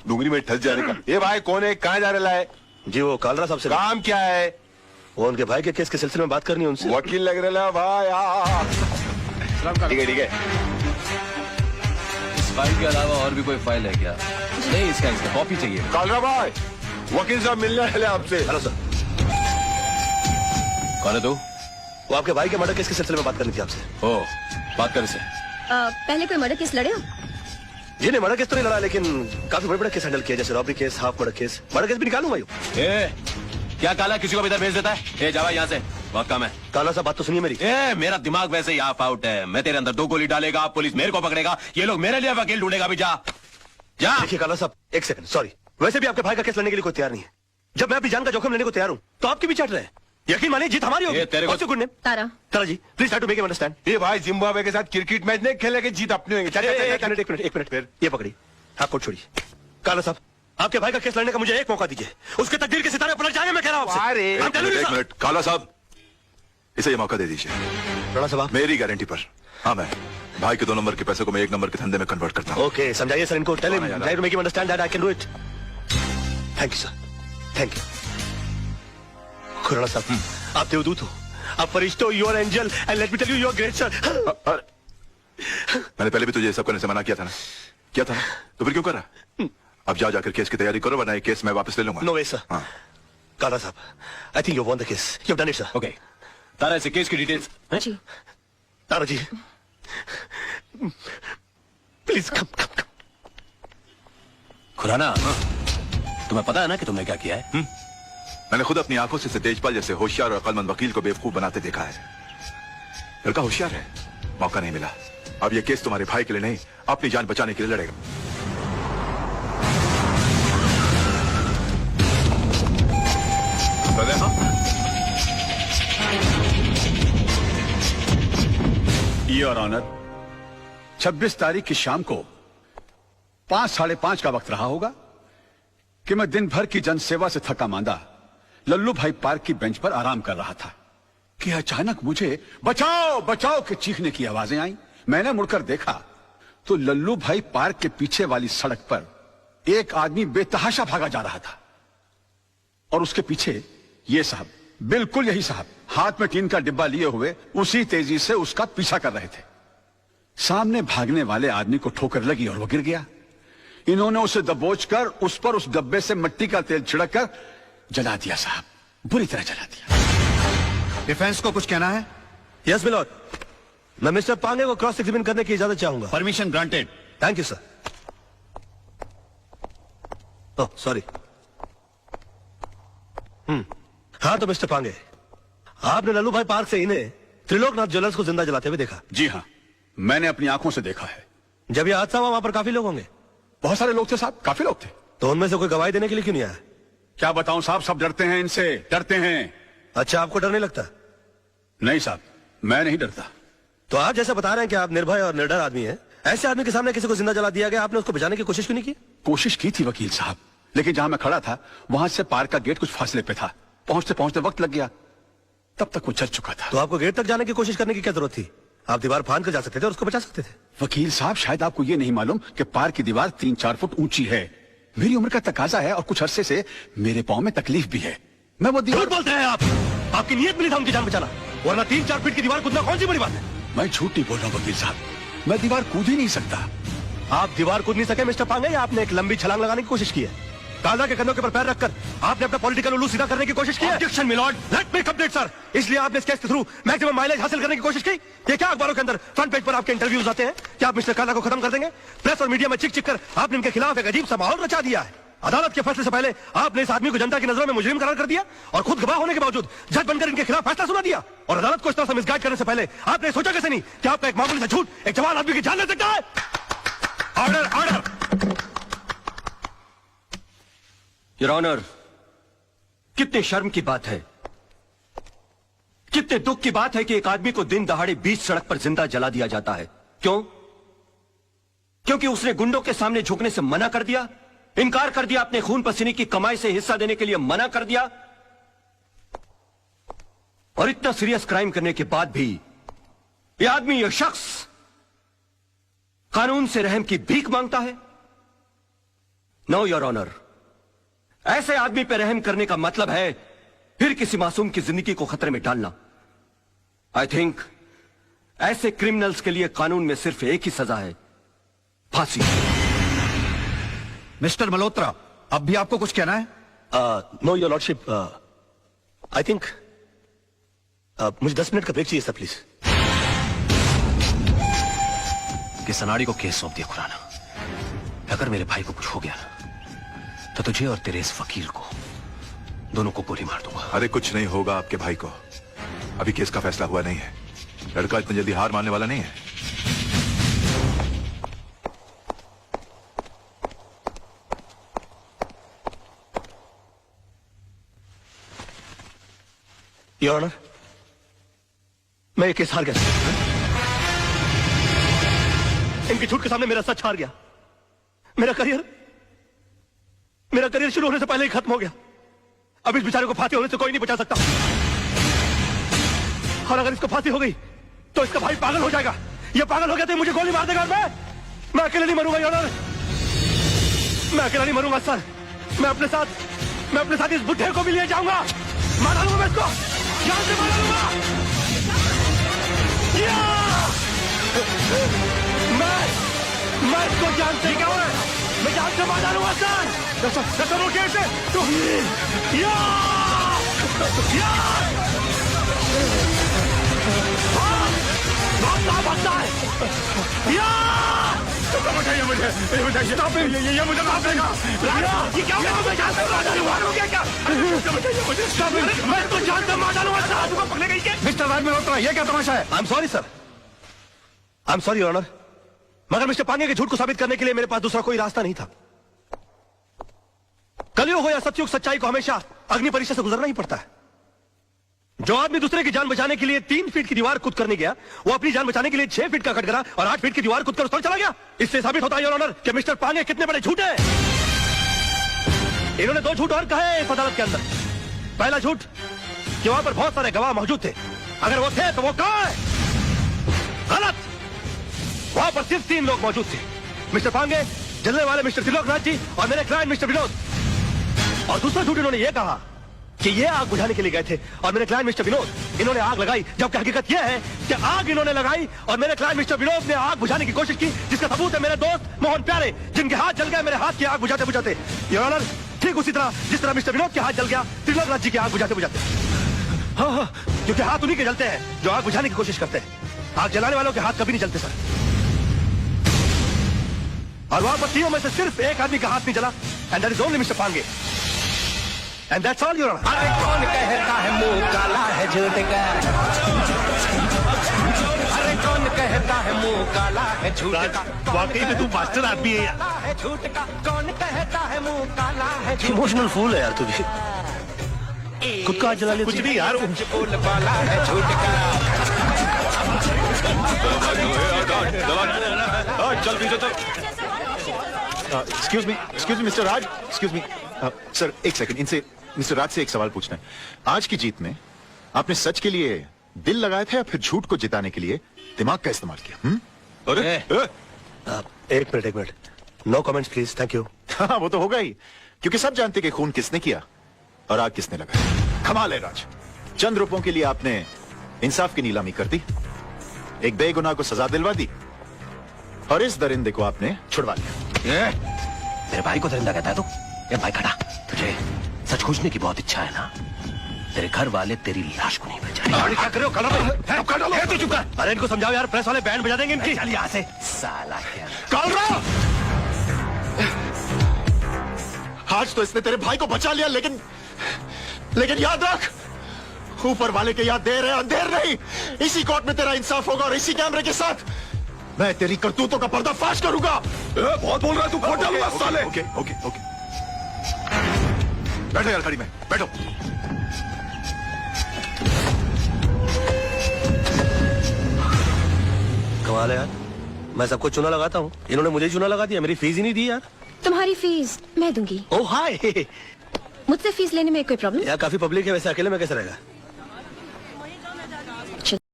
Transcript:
डूंगरी में ठस जाने का। ये भाई कौन है, कहाँ जा रहा है? जी वो कालरा साहब से। काम क्या है? वो उनके भाई के केस के सिलसिले में बात करनी है उनसे। वकील लग रहा है भाई। ठीक है। इस फाइल के अलावा और भी कोई फाइल है क्या? नहीं, इसका कॉपी चाहिए। कालरा भाई, वकील साहब मिलने वाले आपसे। Hello sir. कौन है तू? वो आपके भाई के मर्डर केस के सिलसिले में बात करनी थी आपसे। ओ, बात कर इसे। पहले कोई मर्डर केस लड़े हो? जी नहीं, मर्डर केस तो नहीं लड़ा, लेकिन काफी बड़े बड़े केस हैंडल किया, जैसे robbery case, half murder case. Murder case भी निकालूंगा। क्या काला किसी को भी इधर भेज देता है? जावा यहाँ से, बहुत कम है। काला साहब बात तो सुनिए मेरी। मेरा दिमाग वैसे ही ऑफ आउट है। मैं तेरे अंदर 2 गोली डालेगा, पुलिस मेरे को पकड़ेगा, ये लोग मेरे लिए वकील ढूंढेगा भी। जा जा। देखिए काला साहब, एक सेकंड, सॉरी। वैसे भी आपके भाई का केस लड़ने के लिए कोई तैयार नहीं है। जब मैं अपनी जान का जोखिम लेने को तैयार हूँ तो आपकी भी चट रहे हैं। यकीन मानिए जीत हमारी होगी। तेरे को good name Tara. Tara ji, please try to make him understand. ये भाई जिम्बाब्वे के साथ क्रिकेट मैच नहीं खेलेंगे, जीत अपनी होगी। एक मिनट फिर ये पकड़ी, हाथ कोट छोड़िए। काला साहब, आपके भाई का केस लड़ने का मुझे एक मौका दीजिए, उसके तकदीर के सितारे पलट जाएंगे। मैं कह रहा हूं आपसे। एक मिनट काला साहब, इसे ये मौका दे दीजिए। राणा साहब मेरी गारंटी पर। हाँ, मैं भाई के 2 नंबर के पैसे को मैं 1 नंबर के धंधे में कन्वर्ट करता हूँ। ओके, समझाइए सर इनको। Tell him, try to make him understand that I can do it. Thank you sir, thank you. Khurana साहब, आप देवदूत हो, आप फरिश्ते हो, you are angel and let me tell you you are great sir. मैंने पहले भी तुझे सब करने से मना किया था ना? तो फिर क्यों कर रहा? अब जाकर केस की तैयारी करो, वरना ये केस मैं वापस ले लूंगा। No way sir. काला साहब, I think you won the case, you have done it sir. Okay, Tara इसे केस की डिटेल्स। जी तारा जी प्लीज कम। खुराना, तुम्हें पता है ना कि तुमने क्या किया है? मैंने खुद अपनी आंखों से तेजपाल जैसे होशियार और अक्लमंद वकील को बेवकूफ बनाते देखा है। लड़का होशियार है, मौका नहीं मिला। अब यह केस तुम्हारे भाई के लिए नहीं, अपनी जान बचाने के लिए लड़ेगा। योर ऑनर, 26 तारीख की शाम को 5, 5:30 का वक्त रहा होगा कि मैं दिन भर की जनसेवा से थका मांदा लल्लू भाई पार्क की बेंच पर आराम कर रहा था कि अचानक मुझे बचाओ बचाओ के चीखने की आवाजें आई। मैंने मुड़कर देखा तो लल्लू भाई पार्क के पीछे वाली सड़क पर एक आदमी बेतहाशा भागा जा रहा था और उसके पीछे ये साहब, बिल्कुल यही साहब, हाथ में टीन का डिब्बा लिए हुए उसी तेजी से उसका पीछा कर रहे थे। सामने भागने वाले आदमी को ठोकर लगी और वो गिर गया। इन्होंने उसे दबोचकर उस पर उस डब्बे से मिट्टी का तेल छिड़क कर जला दिया साहब, बुरी तरह जला दिया। डिफेंस को कुछ कहना है? यस मिलॉर्ड, मैं मिस्टर पांगे को क्रॉस एग्जामिन करने की इजाजत चाहूंगा। Permission granted. Thank you sir. Oh sorry. हाँ तो मिस्टर पांगे, आपने लल्लू भाई पार्क से इन्हें त्रिलोकनाथ ज्वेलर्स को जिंदा जलाते हुए देखा? जी हाँ, मैंने अपनी आंखों से देखा है। जब यह हादसा हुआ वहां पर काफी लोग होंगे? बहुत सारे लोग थे साहब, काफी लोग थे। तो उनमें से कोई गवाही देने के लिए क्यों नहीं आया? क्या बताऊं साहब, सब डरते हैं इनसे, डरते हैं। अच्छा, आपको डर नहीं लगता? नहीं साहब, मैं नहीं डरता। तो आप जैसा बता रहे हैं कि आप निर्भय और निडर आदमी हैं, ऐसे आदमी के सामने किसी को जिंदा जला दिया गया, आपने उसको बचाने की कोशिश क्यों नहीं की? कोशिश की थी वकील साहब, लेकिन जहां मैं खड़ा था वहां से पार्क का गेट कुछ फासले पे था। पहुंचते पहुंचते वक्त लग गया, तब तक वो चल चुका था। तो आपको गेट तक जाने की कोशिश करने की क्या जरूरत थी? आप दीवार फांद कर जा सकते थे और उसको बचा सकते थे। वकील साहब, शायद आपको ये नहीं मालूम कि पार्क की दीवार 3-4 फुट ऊंची है। मेरी उम्र का तकाजा है और कुछ अरसे से मेरे पांव में तकलीफ भी है। मैं वो दीवार... झूठ बोलते हैं आप। आपकी नीयत मिली था उनकी जान बचाना, वरना 3-4 फीट की दीवार कूदना कौन सी बड़ी बात है? मैं झूठ नहीं बोल रहा हूँ वकील साहब, मैं दीवार कूद ही नहीं सकता। आप दीवार कूद नहीं सके मिस्टर पांगे, या आपने एक लंबी छलांग लगाने की कोशिश की है? काला के कंधों के पर पैर रखकर आपने अपना पॉलिटिकल उल्लू सीधा करने की कोशिश की है? Objection milord, let me complete sir. इसलिए आपने इस केस के थ्रू मैक्सिमम माइलेज हासिल करने की कोशिश की? ये क्या अखबारों के अंदर फ्रंट पेज पर आपके इंटरव्यूज आते हैं? क्या आप मिस्टर काला को खत्म कर देंगे? प्रेस और मीडिया में चिक चिक कर आपने इनके खिलाफ एक अजीब सा माहौल रचा दिया है। अदालत के फैसले से पहले आपने इस आदमी को जनता की नजरों में मुजरिम करार कर दिया और खुद गवाह होने के बावजूद जज बनकर इनके खिलाफ फैसला सुना दिया। और अदालत को इस तरह से मिसगाइड करने से पहले आपने सोचा कैसे नहीं कि आपका एक मामूली सा झूठ एक जवान आदमी की जान ले सकता है? Order, order. योर ऑनर, कितने शर्म की बात है, कितने दुख की बात है कि एक आदमी को दिन दहाड़े बीच सड़क पर जिंदा जला दिया जाता है। क्यों? क्योंकि उसने गुंडों के सामने झुकने से मना कर दिया, इनकार कर दिया, अपने खून पसीने की कमाई से हिस्सा देने के लिए मना कर दिया। और इतना सीरियस क्राइम करने के बाद भी यह आदमी, यह शख्स कानून से रहम की भीख मांगता है। नो योर ऑनर, ऐसे आदमी पर रहम करने का मतलब है फिर किसी मासूम की जिंदगी को खतरे में डालना। आई थिंक ऐसे क्रिमिनल्स के लिए कानून में सिर्फ एक ही सजा है, फांसी। मिस्टर मल्होत्रा, अब भी आपको कुछ कहना है? Know your lordship, I think मुझे 10 मिनट का ब्रेक चाहिए सर, प्लीज। कि सनाड़ी को केस सौंप दिया खुराना। अगर मेरे भाई को कुछ हो गया ना, तो तुझे और तेरे इस वकील को दोनों को गोली मार दूंगा। अरे कुछ नहीं होगा आपके भाई को, अभी केस का फैसला हुआ नहीं है। लड़का इतनी जल्दी हार मानने वाला नहीं है। योर ऑनर, मैं ये केस हार गया। इनकी झूठ के सामने मेरा सच हार गया। मेरा करियर शुरू होने से पहले ही खत्म हो गया। अब इस बेचारे को फांसी होने से कोई नहीं बचा सकता। और अगर इसको फांसी हो गई तो इसका भाई पागल हो जाएगा। ये पागल हो गया तो मुझे गोली मार देगा। और मैं अकेले नहीं मरूंगा योर ऑनर, मैं अकेला नहीं मरूंगा सर। मैं अपने साथ इस बुढ़े को भी ले जाऊंगा। मार डालूंगा मैं इसको, जान से मार डालूंगा। मैं इसको जान से मैं जान से मार डालूंगा सर। रोकिए इसे। भागता है। बताइए मुझे, ये मुझे माफ करेगा। ये क्या होगा? मैं जान से मार डालूंगा क्या? मैं इसको जान से मार डालूंगा सर। तुमको पकड़े गई क्या? मिस्टर राज मल्होत्रा, ये क्या तमाशा है? I am sorry sir, I am sorry your honour, मगर मिस्टर पांगे के झूठ को साबित करने के लिए मेरे पास दूसरा कोई रास्ता नहीं था। कलयुग हो या सतयुग, सच्चाई को हमेशा अग्नि परीक्षा से गुजरना ही पड़ता है। जो आदमी दूसरे की जान बचाने के लिए 3 फीट की दीवार कूद करने गया, वो अपनी जान बचाने के लिए 6 फीट का कटघरा और 8 फीट की दीवार कूद कर उस पर चला गया। इससे साबित होता है योर ऑनर कि मिस्टर पांगे कितने बड़े झूठे हैं। इन्होंने 2 झूठ और कहे इस अदालत के अंदर। पहला झूठ कि वहां पर बहुत सारे गवाह मौजूद थे। अगर वो थे तो वो कहां है? गलत, वहां पर सिर्फ 3 लोग मौजूद थे, मिस्टर पांगे, जलने वाले मिस्टर त्रिलोकनाथ जी और मेरे क्लाइंट मिस्टर विनोद। और दूसरा झूठ इन्होंने ये कहा कि ये आग बुझाने के लिए गए थे और मेरे क्लाइंट मिस्टर विनोद इन्होंने आग लगाई, जबकि हकीकत यह है कि आग इन्होंने लगाई और मेरे क्लाइंट मिस्टर विनोद ने आग बुझाने की कोशिश की, जिसका सबूत है मेरे दोस्त मोहन प्यारे, जिनके हाथ जल गए मेरे हाथ की आग बुझाते बुझाते। योर ऑनर, ठीक उसी तरह जिस तरह मिस्टर विनोद के हाथ जल गया त्रिलोकनाथ जी की आग बुझाते बुझाते। हाँ, क्योंकि हाथ उन्हीं के जलते हैं जो आग बुझाने की कोशिश करते हैं। आग जलाने वालों के हाथ कभी नहीं जलते सर। और वहां पर 3 में से सिर्फ एक आदमी का हाथ नहीं जला, and that is only mister Pange. And that's all your honour. अरे कौन कहता है मुंह काला है झूठ का? अरे कौन कहता है मुंह काला है झूठ का? वाकई में तू मास्टर आदमी है यार। है झूठ का? कौन कहता है मुंह काला है झूठ? इमोशनल फूल है यार तू भी। खुद का हाथ जला लिया। कुछ भी यार, बोल वाला है झूठ का। चल पीछे चल। एक्सक्यूज मी मिस्टर राज, एक्सक्यूज मी सर, एक सेकंड, इनसे मिस्टर राज से एक सवाल पूछना है। आज की जीत में आपने सच के लिए दिल लगाया था या फिर झूठ को जिताने के लिए दिमाग का इस्तेमाल किया? अरे एक minute, no comments please, thank you. हाँ, वो तो होगा ही, क्योंकि सब जानते कि खून किसने किया और आग किसने लगाई। कमाल है राज, चंद रुपयों के लिए आपने इंसाफ की नीलामी कर दी, एक बेगुनाह को सजा दिलवा दी और इस दरिंदे को आपने छुड़वा लिया। मेरे भाई को दरिंदा कहता है तू? ये भाई खड़ा, तुझे सच खोजने की बहुत इच्छा है ना? तेरे घर वाले तेरी लाश को नहीं बचाएंगे। क्या कर रहे हो? कलर चुप कर। अरे इनको समझाओ यार, प्रेस वाले बैंड बजा देंगे इनकी। चल यहाँ से साला क्या। कॉल रहा। आज तो इसने तेरे भाई को बचा लिया, लेकिन याद रख, ऊपर वाले के याद देर है अंधेर नहीं। इसी कोर्ट में तेरा इंसाफ होगा और इसी कैमरे के साथ मैं तेरी करतूतों का पर्दाफाश करूंगा। बहुत बोल रहा है तू, फोड़ डालूंगा साले। ओके ओके ओके, बैठो यार गाड़ी में, बैठो। कमाल है यार, मैं सबको चूना लगाता हूँ, इन्होंने मुझे चूना लगा दिया। मेरी फीस ही नहीं दी यार। तुम्हारी फीस मैं दूंगी। ओह हाय। मुझसे फीस लेने में कोई प्रॉब्लम? यार काफी पब्लिक है, वैसे अकेले में कैसे रहेगा?